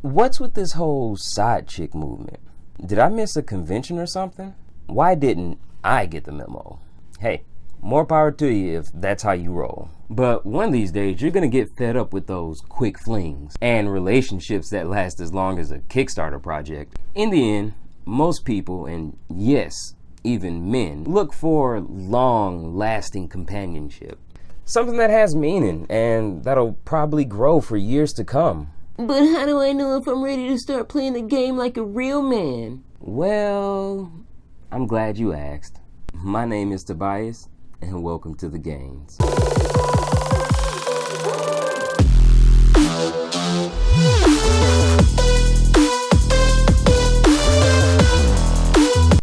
What's with this whole side chick movement? Did I miss a convention or something? Why didn't I get the memo? Hey, more power to you if that's how you roll. But one of these days, you're gonna get fed up with those quick flings and relationships that last as long as a Kickstarter project. In the end, most people, and yes, even men, look for long-lasting companionship. Something that has meaning and that'll probably grow for years to come. But how do I know if I'm ready to start playing the game like a real man? Well, I'm glad you asked. My name is Tobias, and welcome to the Gains.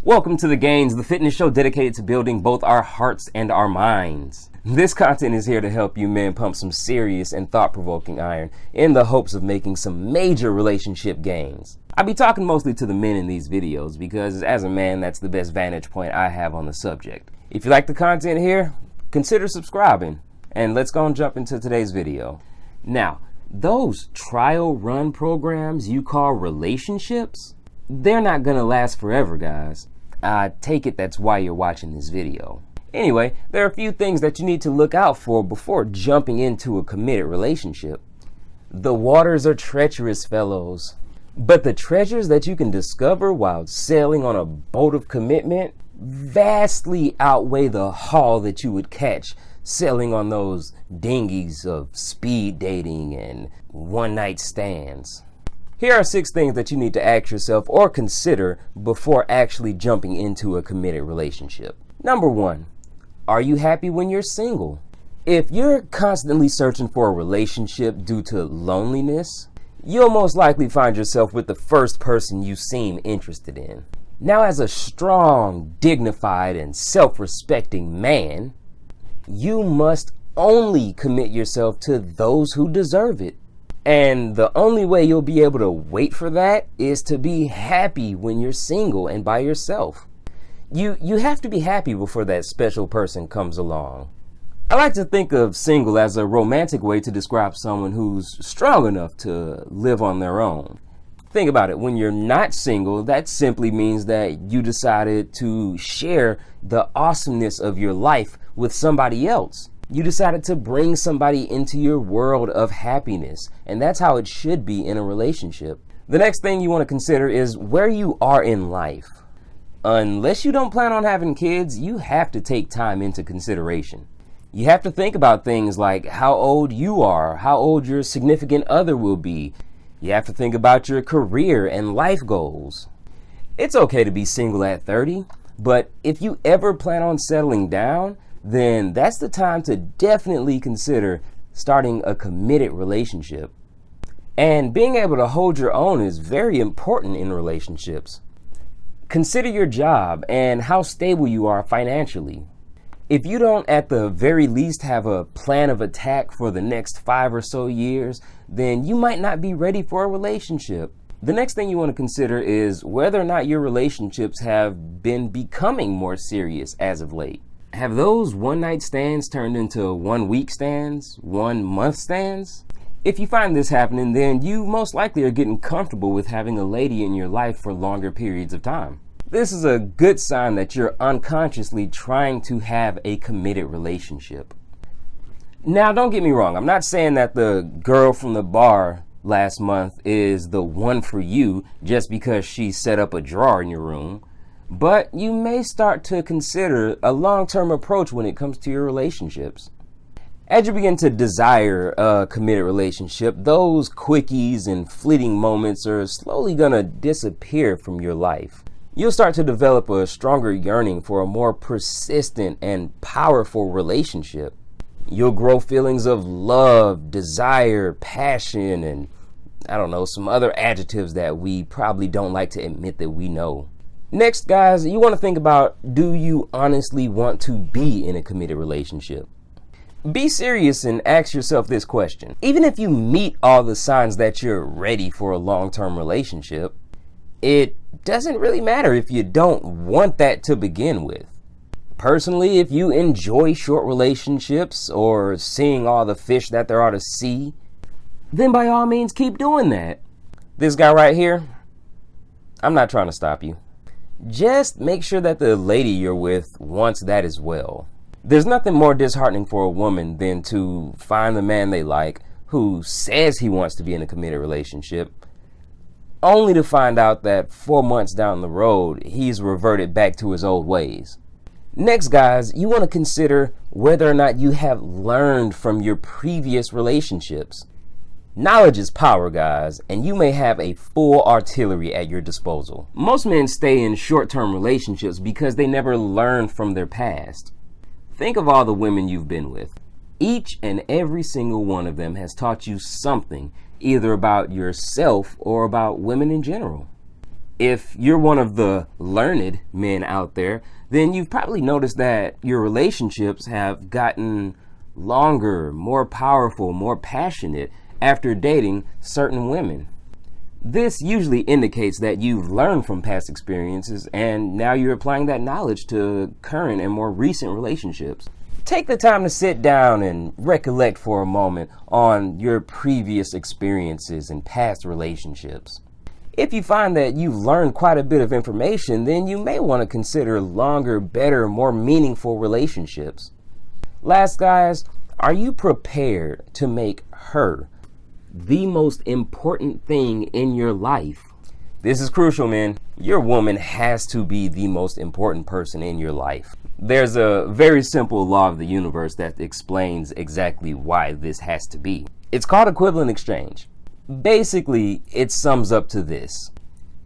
Welcome to the Gains, the fitness show dedicated to building both our hearts and our minds. This content is here to help you men pump some serious and thought-provoking iron in the hopes of making some major relationship gains. I'll be talking mostly to the men in these videos because as a man, that's the best vantage point I have on the subject. If you like the content here, consider subscribing, and let's go and jump into today's video. Now, those trial run programs you call relationships, they're not gonna last forever, guys. I take it that's why you're watching this video. Anyway, there are a few things that you need to look out for before jumping into a committed relationship. The waters are treacherous, fellows, but the treasures that you can discover while sailing on a boat of commitment vastly outweigh the haul that you would catch sailing on those dinghies of speed dating and one-night stands. Here are 6 things that you need to ask yourself or consider before actually jumping into a committed relationship. Number 1, are you happy when you're single? If you're constantly searching for a relationship due to loneliness, you'll most likely find yourself with the first person you seem interested in. Now, as a strong, dignified, and self-respecting man, you must only commit yourself to those who deserve it. And the only way you'll be able to wait for that is to be happy when you're single and by yourself. You have to be happy before that special person comes along. I like to think of single as a romantic way to describe someone who's strong enough to live on their own. Think about it. When you're not single, that simply means that you decided to share the awesomeness of your life with somebody else. You decided to bring somebody into your world of happiness, and that's how it should be in a relationship. The next thing you want to consider is where you are in life. Unless you don't plan on having kids, you have to take time into consideration. You have to think about things like how old you are, how old your significant other will be. You have to think about your career and life goals. It's okay to be single at 30, but if you ever plan on settling down, then that's the time to definitely consider starting a committed relationship. And being able to hold your own is very important in relationships. Consider your job and how stable you are financially. If you don't at the very least have a plan of attack for the next 5 or so years, then you might not be ready for a relationship. The next thing you want to consider is whether or not your relationships have been becoming more serious as of late. Have those one-night stands turned into 1-week stands, 1-month stands? If you find this happening, then you most likely are getting comfortable with having a lady in your life for longer periods of time. This is a good sign that you're unconsciously trying to have a committed relationship. Now, don't get me wrong. I'm not saying that the girl from the bar last month is the one for you just because she set up a drawer in your room. But you may start to consider a long-term approach when it comes to your relationships. As you begin to desire a committed relationship, those quickies and fleeting moments are slowly going to disappear from your life. You'll start to develop a stronger yearning for a more persistent and powerful relationship. You'll grow feelings of love, desire, passion, and some other adjectives that we probably don't like to admit that we know. Next, guys, you want to think about, do you honestly want to be in a committed relationship? Be serious and ask yourself this question. Even if you meet all the signs that you're ready for a long-term relationship, it doesn't really matter if you don't want that to begin with. Personally, if you enjoy short relationships or seeing all the fish that there are to see, then by all means keep doing that. This guy right here, I'm not trying to stop you. Just make sure that the lady you're with wants that as well. There's nothing more disheartening for a woman than to find the man they like who says he wants to be in a committed relationship, only to find out that 4 months down the road, he's reverted back to his old ways. Next, guys, you want to consider whether or not you have learned from your previous relationships. Knowledge is power, guys, and you may have a full artillery at your disposal. Most men stay in short-term relationships because they never learn from their past. Think of all the women you've been with. Each and every single one of them has taught you something, either about yourself or about women in general. If you're one of the learned men out there, then you've probably noticed that your relationships have gotten longer, more powerful, more passionate after dating certain women. This usually indicates that you've learned from past experiences and now you're applying that knowledge to current and more recent relationships. Take the time to sit down and recollect for a moment on your previous experiences and past relationships. If you find that you've learned quite a bit of information, then you may want to consider longer, better, more meaningful relationships. Last, guys, are you prepared to make her the most important thing in your life? This is crucial, man. Your woman has to be the most important person in your life. There's a very simple law of the universe that explains exactly why this has to be. It's called equivalent exchange. Basically, it sums up to this.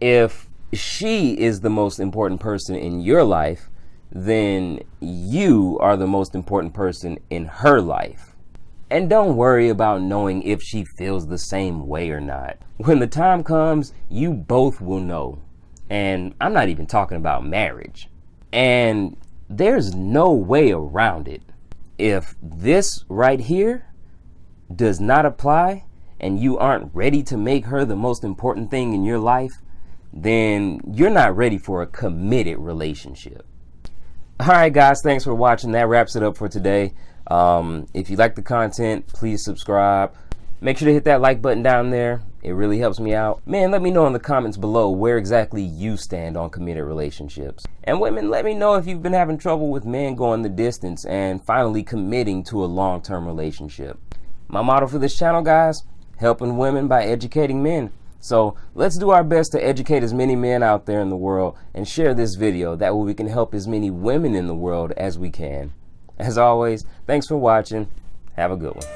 If she is the most important person in your life, then you are the most important person in her life. And don't worry about knowing if she feels the same way or not. When the time comes, you both will know. And I'm not even talking about marriage. And there's no way around it. If this right here does not apply and you aren't ready to make her the most important thing in your life, then you're not ready for a committed relationship. All right, guys, thanks for watching. That wraps it up for today. If you like the content, please subscribe. Make sure to hit that like button down there. It really helps me out. Man, let me know in the comments below where exactly you stand on committed relationships. And women, let me know if you've been having trouble with men going the distance and finally committing to a long-term relationship. My motto for this channel, guys, helping women by educating men. So let's do our best to educate as many men out there in the world and share this video. That way we can help as many women in the world as we can. As always, thanks for watching. Have a good one.